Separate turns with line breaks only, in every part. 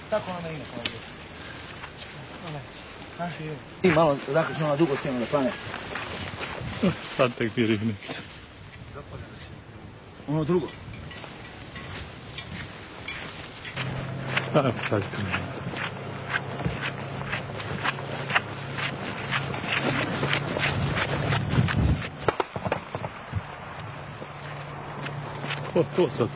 Tako ono me ime kao I malo zakačemo na dugo sjeme da pane.
Sad tek ti rivni.
Ono drugo.
Ajmo sad tu. Ko to sad?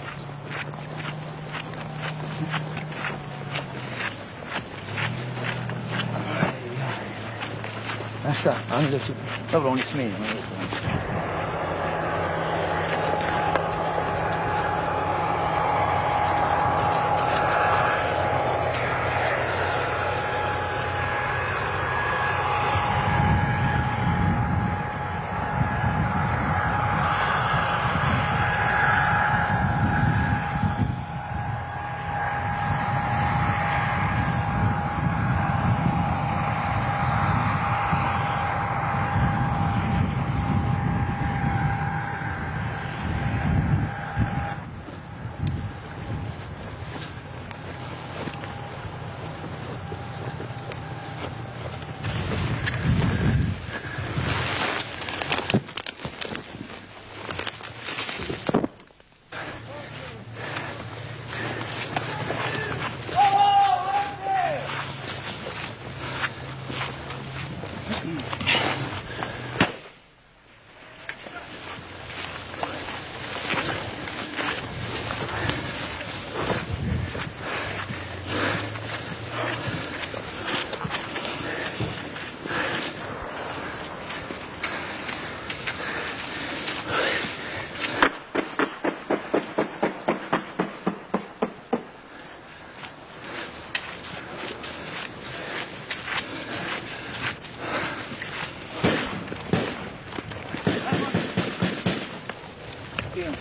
Znaš šta, oni da su... Dobro, oni smiju.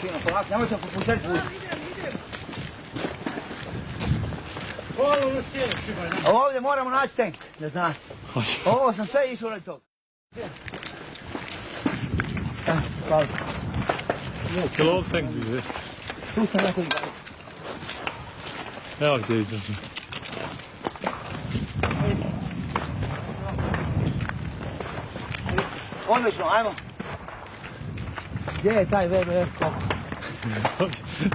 Fino, polako, nemojte popušati put. Ovdje moramo naći tank, ne znaš. Ovo sam sve išao radi toga. Hvala.
Jel ovo tank izvesti?
Tu sam nekog gledao.
Evo gdje izrazim.
Odlično, ajmo. Gdje je taj VBF koliko?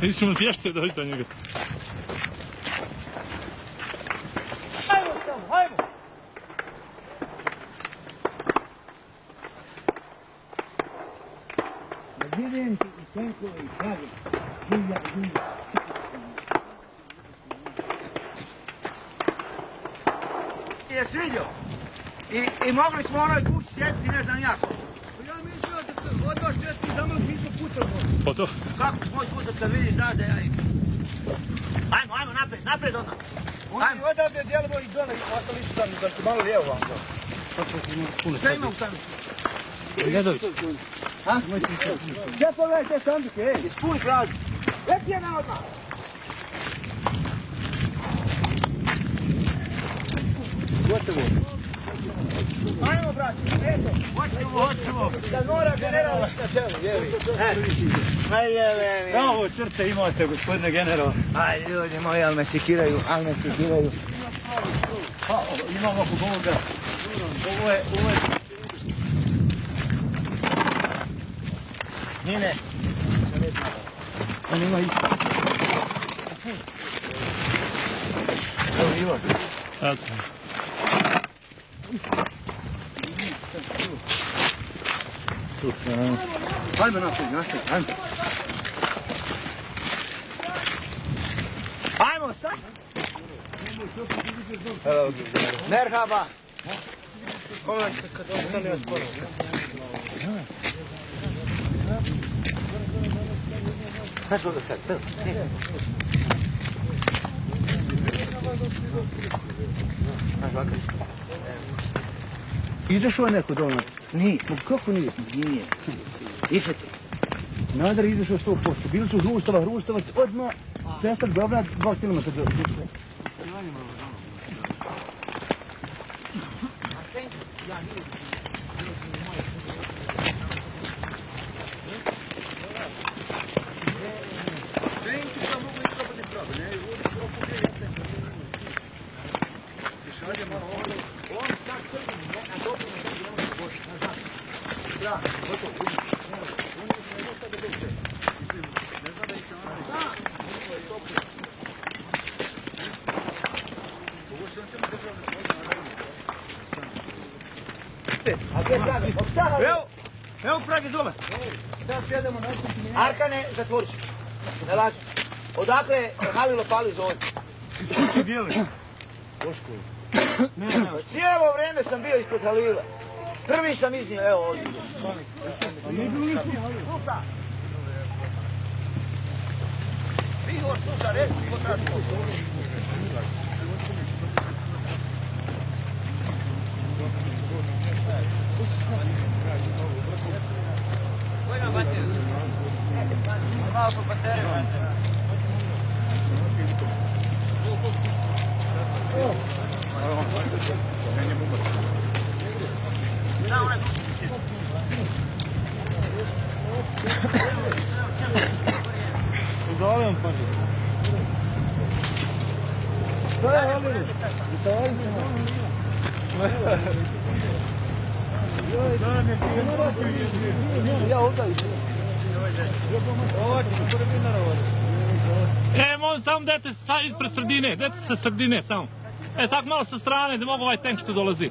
Nismo tješte doći do njega.
Hajmo tamo, hajmo! Da vidim ti i tenkove i kažem. Divlja. Jesi vidio? I mogli smo onoj kući sjediti, ne znam jako. Ja mislio da se od vas česti za mnom nismo putovali.
Po to?
Kako ćeš moj putat kad vidiš da ja im. Ajmo, napred odmah. Oni odavde djelimo i dole, ostali su tamo, da su malo lijevo vam to. Sve imam sami.
Gledović.
Ha? Gdje pogledaj te sanduke, ej? Ispuni prazni. Leti jedan odmah. Gotovo. Ajmo, brati, eto, hoćemo. Da mora general na čelu, jevi.
Bravo srce imate, gospodine general.
Aj, ljudi moji, ali me sekiraju.
Imamo oko ovoga. Ovo je...
Nine. On ima isto. Evo Ivo.
Eto.
Ajmo naprijed, ajmo. Ajmo, sad! Merhaba! Pogledajte kad ostane od pola. Znaš što da sad, prvo? Znaš ovakav isto.
Ideš ovo neko doma?
Nije.
Kako nije?
Nije. Ihajte.
Nadar ideš o 100%. Bili su Hrustavac, odmah cestar Beograd 2 km do Hrustavac.
Evo pragi dole. Arkane, zatvoriš. Ne laži. Odakle je Halilo pali zove?
Kući bijeli.
Cijelo vrijeme sam bio ispod Halila. Prvi sam iznio, evo ovdje. Sluša. Igor, sluša, reci, ko traži. Koji nam bater? Malo po batere, bater. Da, onaj duši.
Udavljam pa.
Šta je Halilo? Ja ovdje išao.
Molim samo dete ispred sredine, dete sa sredine samo. Tak malo sa strane da mogu ovaj tank što dolazi.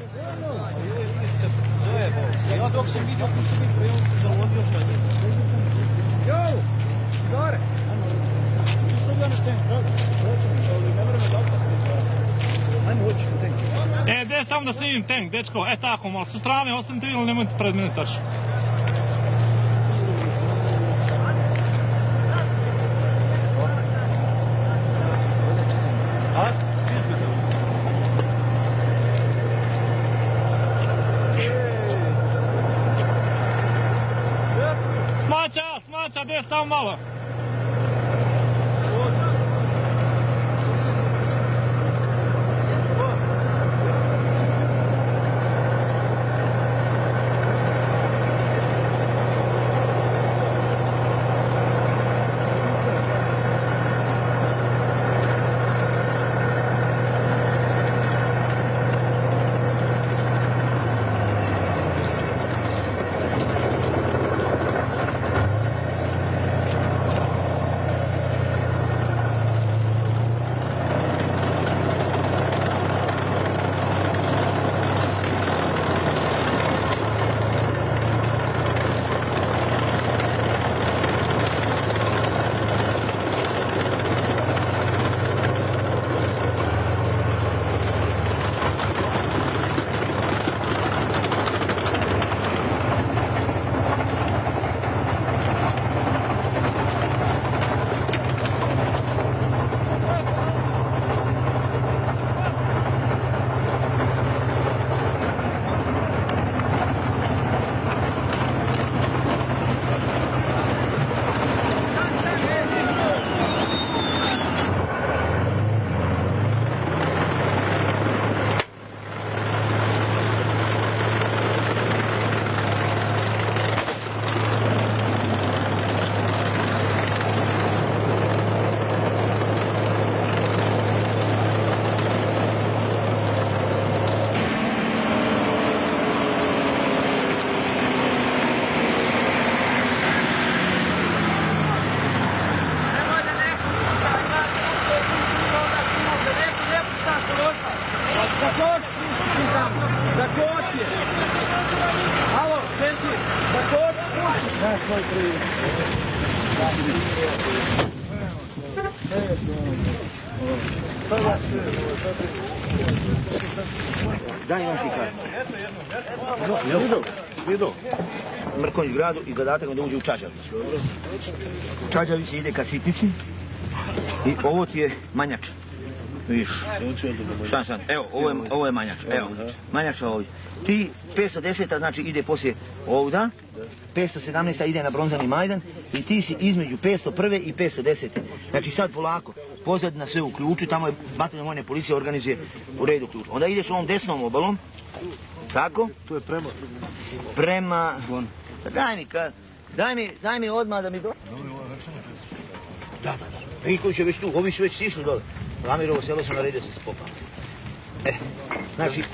Ja dok sam vidio ko sam mi prejel zavodio što je. Jo, gore. Što ga ne stenk, ne vreme da opet. Ajmo hoći u tank.
De samo da snimim tank, dečko, tako malo sa strane, ostanite ili nemojte pred mene tačno. Smaća, de samo malo.
Daj vam ti kažem. Vidu. Mrkonjić gradu i zadatak da uđe u Čađavić. U Čađavić ide ka Sitnici i ovo ti je Manjača. Vidiš. Šta. Evo, ovo je Manjača. Evo, Manjača ovdje. Ti 510. znači ide poslije ovda, 517. ide na Bronzani Majdan i ti si između 501. i 510. Znači sad polako, pozadina sve u ključu, tamo je bataljon vojne policije organizuje u redu ključ. Onda ideš ovom desnom obalom, tako?
To je
prema... Daj mi odmah da mi do... Da. Vinković je već tu, ovi su već sišli dole. Lamirovo selo su naredio se s popama. Znači...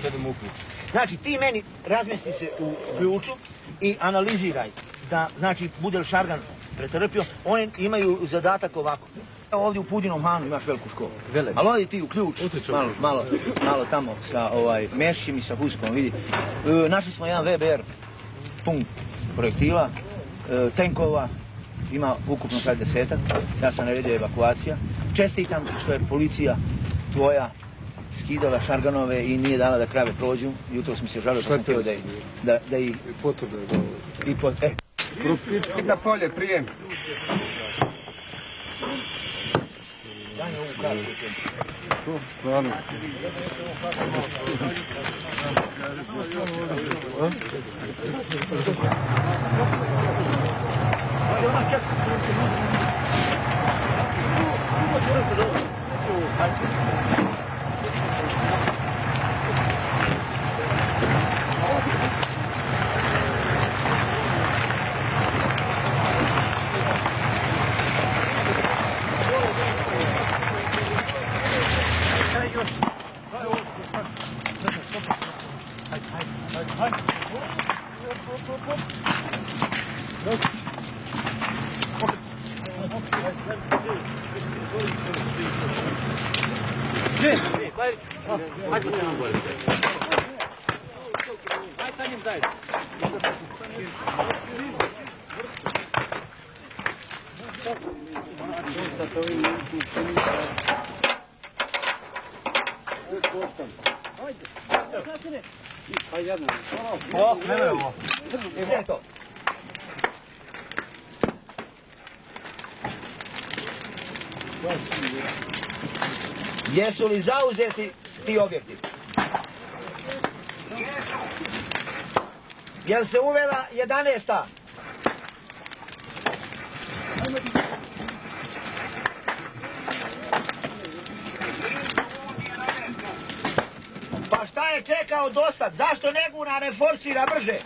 Znači, ti meni razmesti se u ključu i analiziraj da, znači, bude li šargan pretrpio, oni imaju zadatak ovako. Ovdje u Pudinom Hanu imaš veliku školu. Ali ovdje ti u ključ, malo tamo sa Mešićem i sa Huskom, vidi. Našli smo jedan VBR pun projektila, tenkova, ima ukupno sad 10-ak, ja sam naredio evakuacija. Čestitam što je policija tvoja skidala šarganove i nije dala da krave prođu. Jutro mi se žalio pa sam htio da ih... I potvrde.
Na polje, prijem.
Daj ovu kravu.
To, stvarno.
Jesu li zauzeti ti objekti? Jel se uvela 11. Pa šta je čekao dosad? Zašto ne gura, ne forsira brže?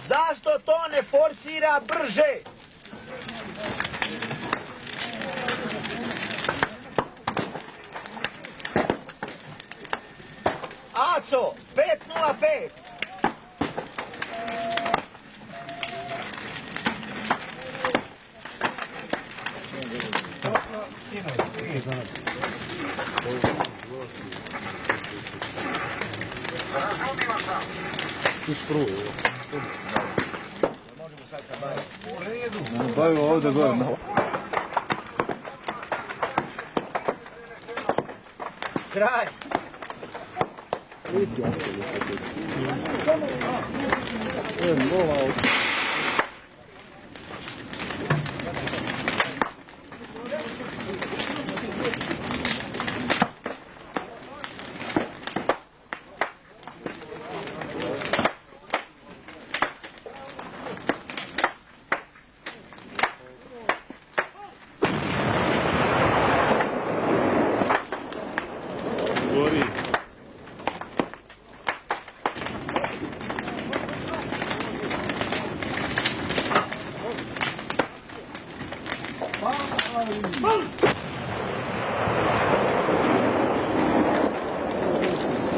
Zašto to ne forsira brže? Aco, 505.
Baju ovdje gore.
Kraj.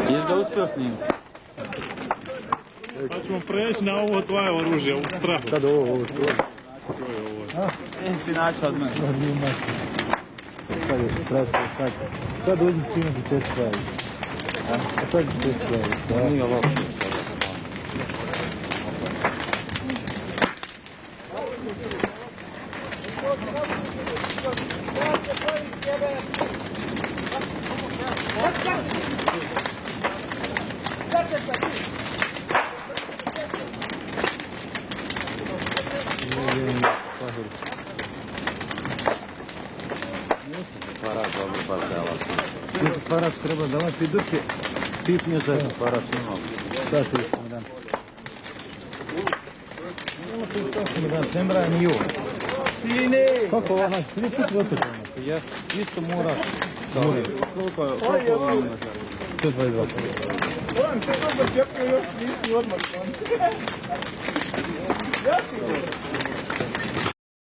Jesi ga uspio snimiti? Pa ćemo preći na ovo tvoje oružje, u strahu.
Sad ovo.
Isti način od mene.
Sad uzim činu ti te stvari. A sad ti te stvari. Nije loše. Parat treba davati dok je pitnje za parat imao. Šta ti smo dan? Ovo ti smo dan, ne mraja ni ovo. Sine! Kako ovo naš, ti ti protečeno? Jes, isto moraš. Koliko je ovo imaš? 122. Moram se dobro čepio još nisi odmah. Ja ti